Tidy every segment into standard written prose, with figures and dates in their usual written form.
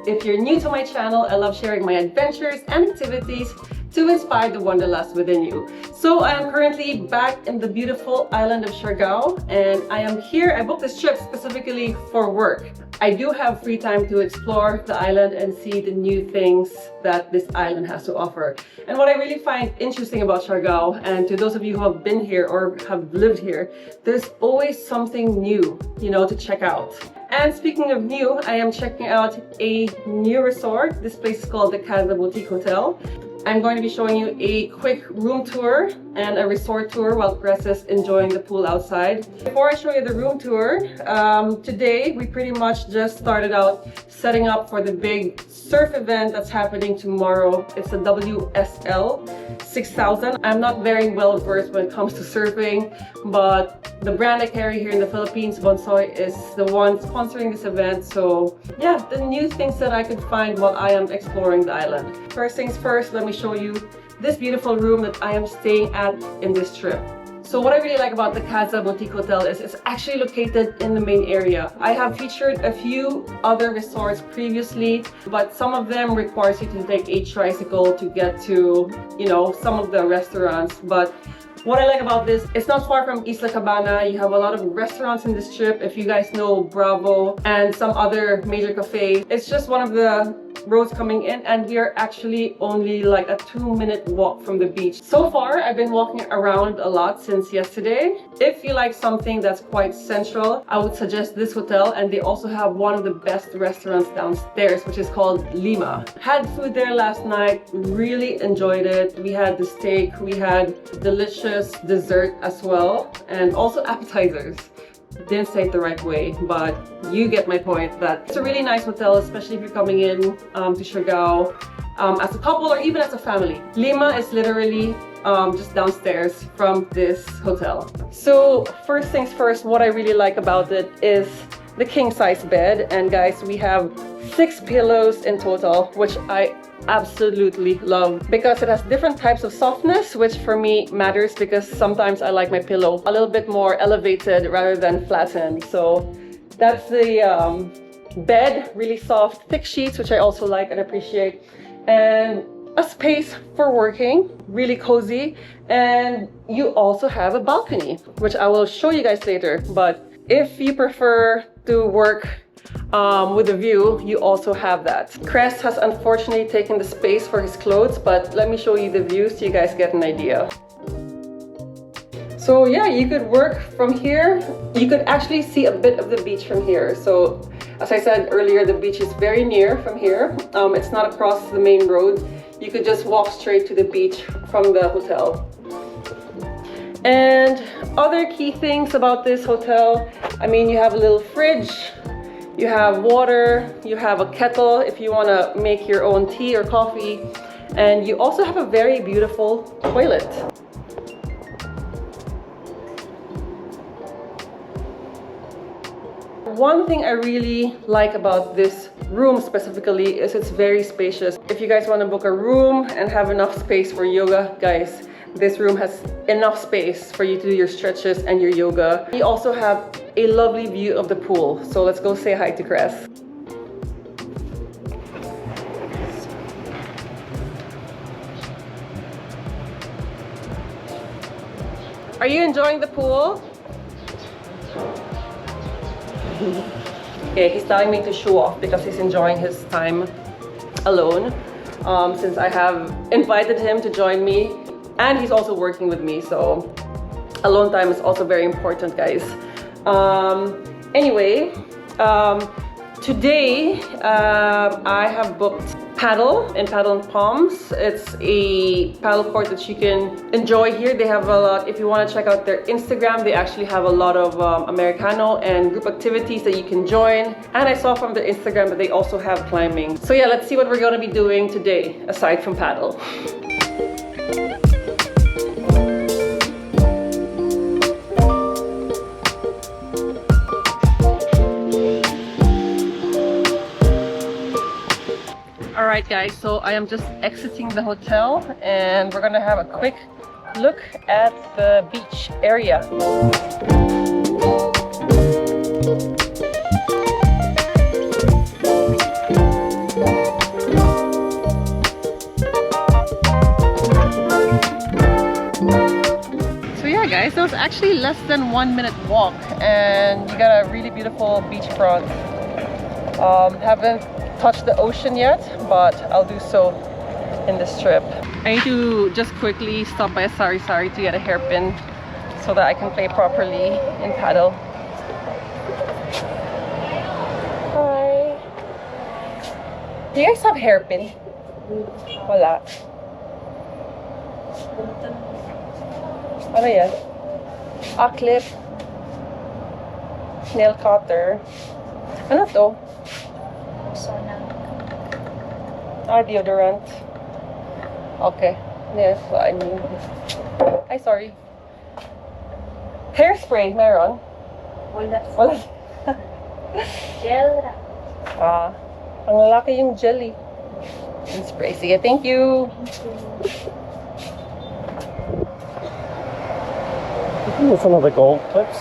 If you're new to my channel, I love sharing my adventures and activities to inspire the wanderlust within you. So I am currently back in the beautiful island of Siargao, and I am here. I booked this trip specifically for work. I do have free time to explore the island and see the new things that this island has to offer. And what I really find interesting about Siargao, and to those of you who have been here or have lived here, there's always something new, to check out. And speaking of new, I am checking out a new resort. This place is called the Kaza Boutique Hotel. I'm going to be showing you a quick room tour and a resort tour while Chris is enjoying the pool outside. Before I show you the room tour, today we pretty much just started out setting up for the big surf event that's happening tomorrow. It's a WSL 6000. I'm not very well versed when it comes to surfing, but the brand I carry here in the Philippines, Bonsoy, is the one sponsoring this event. So yeah, the new things that I could find while I am exploring the island. First things first, let me show you this beautiful room that I am staying at in this trip. So what I really like about the Kaza Boutique Hotel is it's actually located in the main area. I have featured a few other resorts previously, but some of them requires you to take a tricycle to get to, some of the restaurants. But what I like about this, it's not far from Isla Cabana. You have a lot of restaurants in this trip. If you guys know Bravo and some other major cafes, it's just one of the roads coming in, and we are actually only like a 2-minute walk from the beach. So far, I've been walking around a lot since yesterday. If you like something that's quite central, I would suggest this hotel, and they also have one of the best restaurants downstairs, which is called Lima. Had food there last night, really enjoyed it. We had the steak, we had delicious dessert as well, and also appetizers. Didn't say it the right way, but you get my point that it's a really nice hotel, especially if you're coming in to Siargao as a couple or even as a family. Lima is literally just downstairs from this hotel. So first things first, what I really like about it is the king size bed. And guys, we have 6 pillows in total, which I absolutely love because it has different types of softness, which for me matters because sometimes I like my pillow a little bit more elevated rather than flattened. So that's the bed, really soft, thick sheets, which I also like and appreciate, and a space for working, really cozy. And you also have a balcony, which I will show you guys later. But if you prefer to work with a view, you also have that. Crest has unfortunately taken the space for his clothes, but let me show you the view so you guys get an idea. So yeah, you could work from here. You could actually see a bit of the beach from here. So as I said earlier, the beach is very near from here. It's not across the main road. You could just walk straight to the beach from the hotel. And other key things about this hotel, you have a little fridge, you have water, you have a kettle if you want to make your own tea or coffee, and you also have a very beautiful toilet. One thing I really like about this room specifically is it's very spacious. If you guys want to book a room and have enough space for yoga, guys, this room has enough space for you to do your stretches and your yoga. We also have a lovely view of the pool. So let's go say hi to Chris. Are you enjoying the pool? Okay, he's telling me to show off because he's enjoying his time alone. Since I have invited him to join me, and he's also working with me, so alone time is also very important, guys. Anyway, Today, I have booked Padel and Palms. It's a paddle court that you can enjoy here. They have a lot, if you want to check out their Instagram, they actually have a lot of Americano and group activities that you can join. And I saw from their Instagram that they also have climbing. So yeah, let's see what we're going to be doing today, aside from paddle. Alright guys, so I am just exiting the hotel and we're gonna have a quick look at the beach area. So yeah guys, that was actually less than 1 minute walk and you got a really beautiful beachfront. Haven't touched the ocean yet, but I'll do so in this trip. I need to just quickly stop by a Sari Sari to get a hairpin so that I can play properly in paddle. Hi. Do you guys have hairpin? Wala. Ano yan? Ah, clip. Nail cutter. Ano to? Ah, deodorant. Okay. Yes, what I need. Ay, sorry. Hairspray, meron? Wala. Gel. Ah, ang lalaki yung jelly. And spray. Sige, thank you. With some of the gold clips.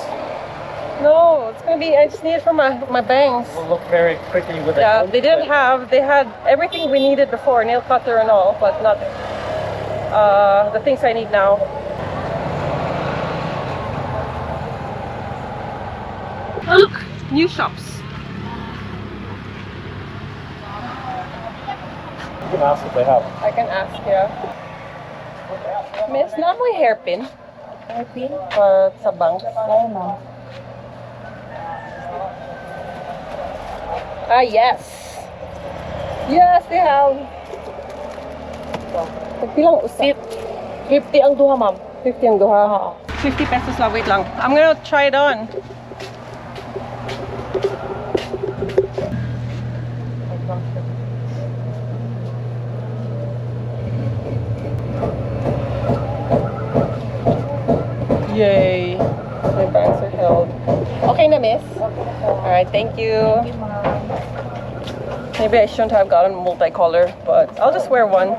No, it's gonna be, I just need it for my bangs. We'll look very quickly with the Yeah, gold they didn't clip. have, they had everything we needed before, nail cutter and all, but not the things I need now. Oh, look, new shops. You can ask if they have. I can ask, yeah. Miss, not my hairpin. Hairpin? Sa bank. Oo, ma'am. Ah, yes. Yes, they have. Pagpilang usip. 50 ang duha, ma'am. 50 ang duha. Oo. 50 pesos lang. Wait lang. I'm gonna try it on. Yay. My bangs are held. Okay na, miss? Alright, thank you. Thank you, ma'am. Maybe I shouldn't have gotten multicolor, but I'll just wear one.